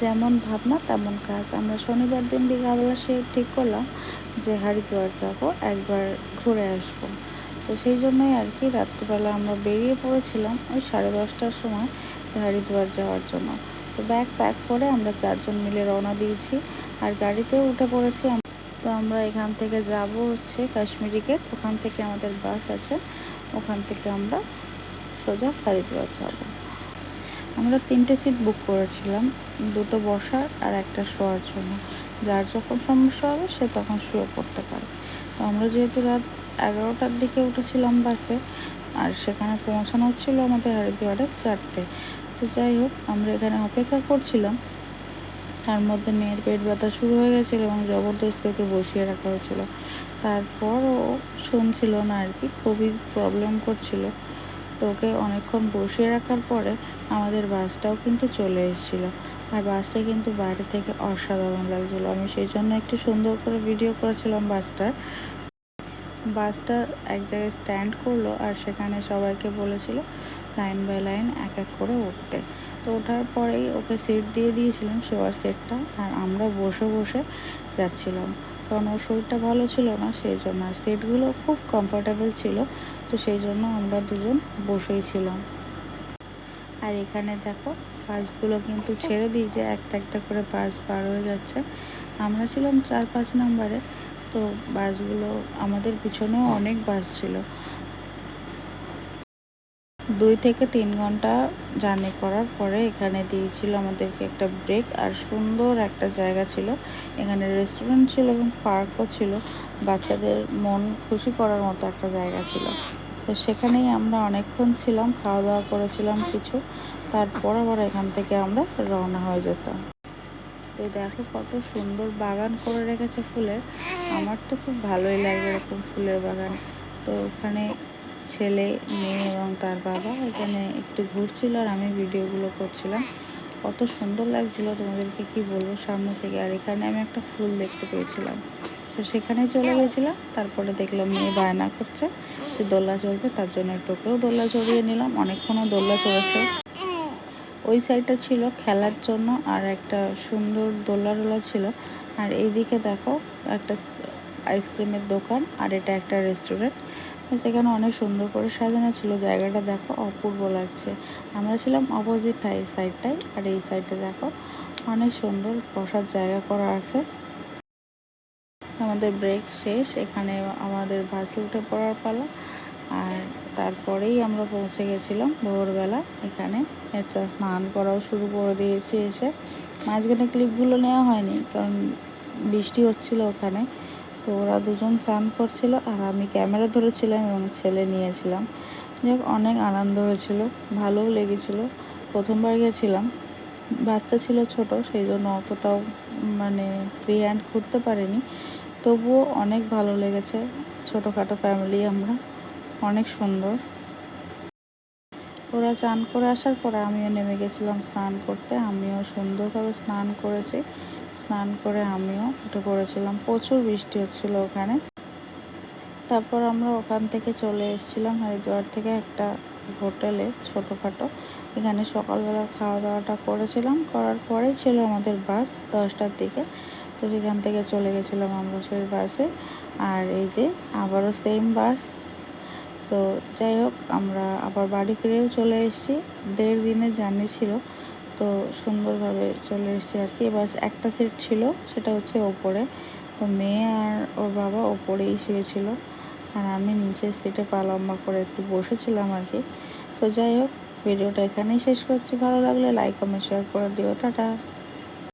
যেমন ভাবনা তেমন কাজ। আমরা শনিবার দিন বিকালবেলা ঠিক করলাম যে হরিদ্বার যাব, একবার ঘুরে আসব। তো সেই জন্যই আর কি রাত্রিবেলা আমরা বেরিয়ে পড়েছিলাম ওই 10:30টার সময় হরিদ্বার যাওয়ার জন্য। তো ব্যাগ প্যাক করে আমরা 4জন মিলে রওনা দিয়েছি, আর গাড়িতেও উঠে পড়েছি। তো আমরা এখান থেকে যাব হচ্ছে কাশ্মীরি গেট, ওখান থেকে আমাদের বাস আছে, ওখান থেকে আমরা সোজা হরিদ্বার যাব। আমরা 3টে সিট বুক করেছিলাম, 2টো বসার আর একটা শোয়ার জন্য। যার যখন সমস্যা হবে সে তখন শুয়ে পড়তে পারে। তো আমরা যেহেতু রাত 11টার দিকে উঠেছিলাম বাসে, আর সেখানে পৌঁছানো ছিল আমাদের হরিদ্বারে 4টে। তো যাই হোক, আমরা এখানে অপেক্ষা করছিলাম, তার মধ্যে মেয়ের পেট ব্যথা শুরু হয়ে গেছিলো এবং জবরদস্তি ওকে বসিয়ে রাখা হয়েছিল। তারপরও শুনছিল না আর কি, খুবই প্রবলেম করছিল। তো ওকে অনেকক্ষণ বসিয়ে রাখার পরে আমাদের বাসটাও কিন্তু চলে এসেছিলো, আর বাসটা কিন্তু বাইরে থেকে অসাধারণ লাগছিলো। আমি সেই জন্য একটু সুন্দর করে ভিডিও করেছিলাম বাসটার। বাসটা এক জায়গায় স্ট্যান্ড করলো, আর সেখানে সবাইকে বলেছিল লাইন বাই লাইন এক এক করে উঠতে। তো ওঠার পরেই ওকে সিট দিয়ে দিয়েছিলাম, শোয়ার সেটটা, আর আমরা বসে বসে যাচ্ছিলাম, কারণ ওর শরীরটা ভালো ছিল না সেই জন্য। আর সিটগুলো খুব কমফোর্টেবল ছিল, তো সেই জন্য আমরা দুজন বসেই ছিলাম। আর এখানে দেখো বাসগুলো কিন্তু ছেড়ে দিয়েছে, একটা একটা করে বাস পার হয়ে যাচ্ছে। আমরা ছিলাম 4-5 নম্বরে। তো বাসগুলো, আমাদের পিছনেও অনেক বাস ছিল। 2 থেকে 3 ঘন্টা জার্নি করার পরে এখানে দিয়েছিল আমাদেরকে একটা ব্রেক, আর সুন্দর একটা জায়গা ছিল। এখানে রেস্টুরেন্ট ছিল এবং পার্কও ছিল, বাচ্চাদের মন খুশি করার মতো একটা জায়গা ছিল। তো সেখানেই আমরা অনেকক্ষণ ছিলাম, খাওয়া দাওয়া করেছিলাম কিছু, তারপর আবার এখান থেকে আমরা রওনা হয়ে যেতাম। তো দেখো কত সুন্দর বাগান করে রেখেছে ফুলের। আমার তো খুব ভালোই লাগে এরকম ফুলের বাগান। তো ওখানে ছেলে, মেয়ে এবং তার বাবা এখানে একটু ঘুরছিল, আর আমি ভিডিওগুলো করছিলাম। কত সুন্দর লাগছিল, তোমাদেরকে কি বলবো সামনে থেকে। আর এখানে আমি একটা ফুল দেখতে পেয়েছিলাম, তো সেখানে চলে গেছিলাম। তারপরে দেখলাম মেয়ে বায়না করছে যে দোলনা চড়বে, তার জন্য একটু ওকেও দোলনা চড়িয়ে নিলাম। অনেকক্ষণও দোলনা চড়েছে। ওই সাইডটা ছিল খেলার জন্য, আর একটা সুন্দর দোলনা ছিল। আর এইদিকে দেখো একটা আইসক্রিমের দোকান, আর এটা একটা রেস্টুরেন্ট। সেখানে অনেক সুন্দর করে সাজানো ছিল, জায়গাটা দেখো অপূর্ব লাগছে। আমরা ছিলাম অপোজিট সাইডটাই, আর এই সাইডে দেখো অনেক সুন্দর বসার জায়গা করা আছে। আমাদের ব্রেক শেষ, এখানে আমাদের বাসে উঠে পড়ার পালা। আর তারপরেই আমরা পৌঁছে গেছিলাম ভোরবেলা এখানে। স্নান করাও শুরু করে দিয়েছি এসে। মাঝখানে ক্লিপগুলো নেওয়া হয়নি, কারণ বৃষ্টি হচ্ছিল ওখানে। তো ওরা দুজন চান করছিল, আর আমি ক্যামেরা ধরেছিলাম এবং ছেলে নিয়েছিলাম। যাই হোক, অনেক আনন্দ হয়েছিল, ভালোও লেগেছিল। প্রথমবার গেছিলাম, বাচ্চা ছিল ছোট, সেই জন্য অতটাও মানে ফ্রি হ্যান্ড ঘুরতে পারিনি। তবুও অনেক ভালো লেগেছে। ছোটোখাটো ফ্যামিলি আমরা, অনেক সুন্দর। ওরা চান করে আসার পরে আমিও নেমে গেছিলাম স্নান করতে। আমিও সুন্দরভাবে স্নান করেছি। স্নান করে আমিও উঠে পড়েছিলাম। প্রচুর বৃষ্টি হচ্ছিল ওখানে। তারপর আমরা ওখান থেকে চলে এসেছিলাম হরিদ্বার থেকে একটা হোটেলে ছোটোখাটো। এখানে সকালবেলার খাওয়া দাওয়াটা করেছিলাম, করার পরেই ছিল আমাদের বাস 10টার দিকে। তো সেখান থেকে চলে গেছিলাম আমরা সেই বাসে। আর এই যে আবারও সেম বাস। তো যাই হোক, আমরা আবার বাড়ি ফিরেও চলে এসেছি। 1.5 দিনের জার্নি ছিল, তো সুন্দরভাবে চলে এসেছি আর কি। এবার একটা সিট ছিল, সেটা হচ্ছে ওপরে। তো মেয়ে আর ওর বাবা ওপরেই শুয়েছিল, আর আমি নিচের সিটে পা লম্বা করে একটু বসেছিলাম আর কি। তো যাই হোক, ভিডিওটা এখানেই শেষ করছি। ভালো লাগলে লাইক কমেন্ট শেয়ার করে দিও। টাটা।